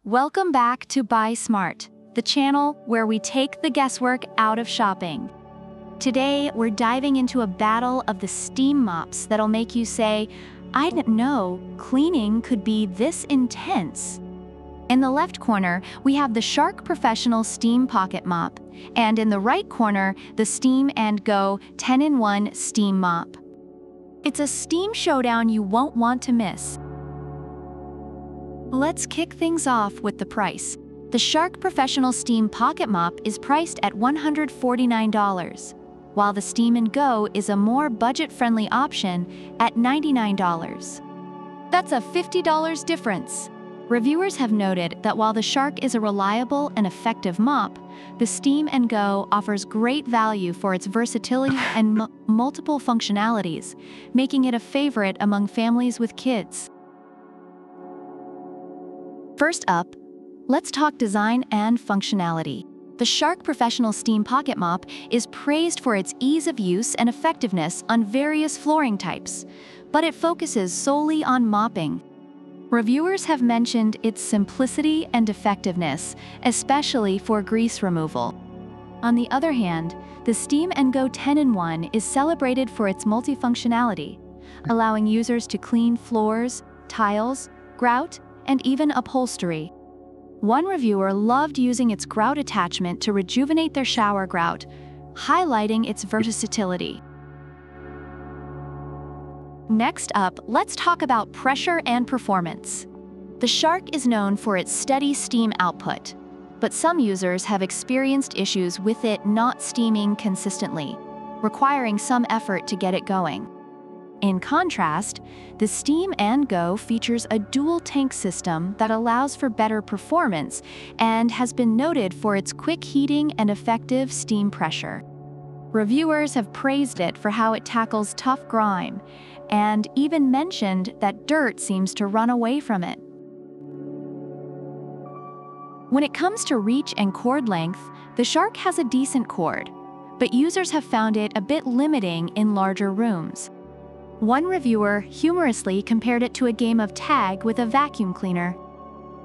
Welcome back to Buy Smart, the channel where we take the guesswork out of shopping. Today, we're diving into a battle of the Steam Mops that'll make you say, I didn't know cleaning could be this intense. In the left corner, we have the Shark Professional Steam Pocket Mop, and in the right corner, the Steam & Go 10-in-1 Steam Mop. It's a steam showdown you won't want to miss. Let's kick things off with the price. The Shark Professional Steam Pocket Mop is priced at $149, while the Steam & Go is a more budget-friendly option at $99. That's a $50 difference. Reviewers have noted that while the Shark is a reliable and effective mop, the Steam & Go offers great value for its versatility and multiple functionalities, making it a favorite among families with kids. First up, let's talk design and functionality. The Shark Professional Steam Pocket Mop is praised for its ease of use and effectiveness on various flooring types, but it focuses solely on mopping. Reviewers have mentioned its simplicity and effectiveness, especially for grease removal. On the other hand, the Steam & Go 10-in-1 is celebrated for its multifunctionality, allowing users to clean floors, tiles, grout, and even upholstery. One reviewer loved using its grout attachment to rejuvenate their shower grout, highlighting its versatility. Next up, let's talk about pressure and performance. The Shark is known for its steady steam output, but some users have experienced issues with it not steaming consistently, requiring some effort to get it going. In contrast, the Steam & Go features a dual tank system that allows for better performance and has been noted for its quick heating and effective steam pressure. Reviewers have praised it for how it tackles tough grime, and even mentioned that dirt seems to run away from it. When it comes to reach and cord length, the Shark has a decent cord, but users have found it a bit limiting in larger rooms. One reviewer humorously compared it to a game of tag with a vacuum cleaner.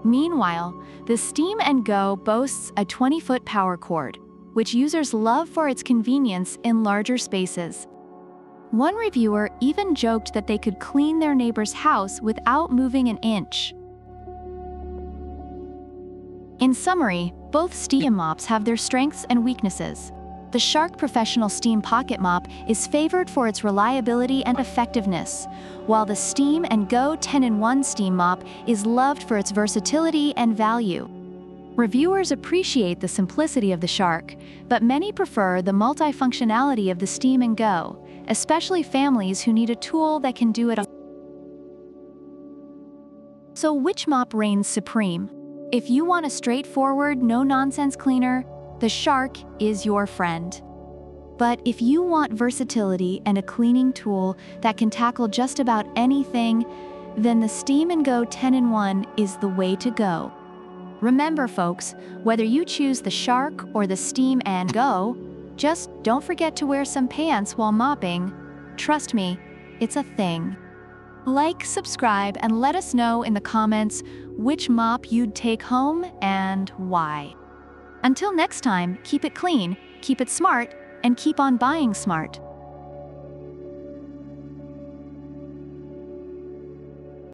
Meanwhile, the Steam & Go boasts a 20-foot power cord, which users love for its convenience in larger spaces. One reviewer even joked that they could clean their neighbor's house without moving an inch. In summary, both steam mops have their strengths and weaknesses. The Shark Professional Steam Pocket Mop is favored for its reliability and effectiveness, while the Steam & Go 10-in-1 Steam Mop is loved for its versatility and value. Reviewers appreciate the simplicity of the Shark, but many prefer the multifunctionality of the Steam & Go, especially families who need a tool that can do it all. So which mop reigns supreme? If you want a straightforward, no-nonsense cleaner, the Shark is your friend. But if you want versatility and a cleaning tool that can tackle just about anything, then the Steam & Go 10-in-1 is the way to go. Remember folks, whether you choose the Shark or the Steam & Go, just don't forget to wear some pants while mopping. Trust me, it's a thing. Like, subscribe, and let us know in the comments which mop you'd take home and why. Until next time, keep it clean, keep it smart, and keep on buying smart.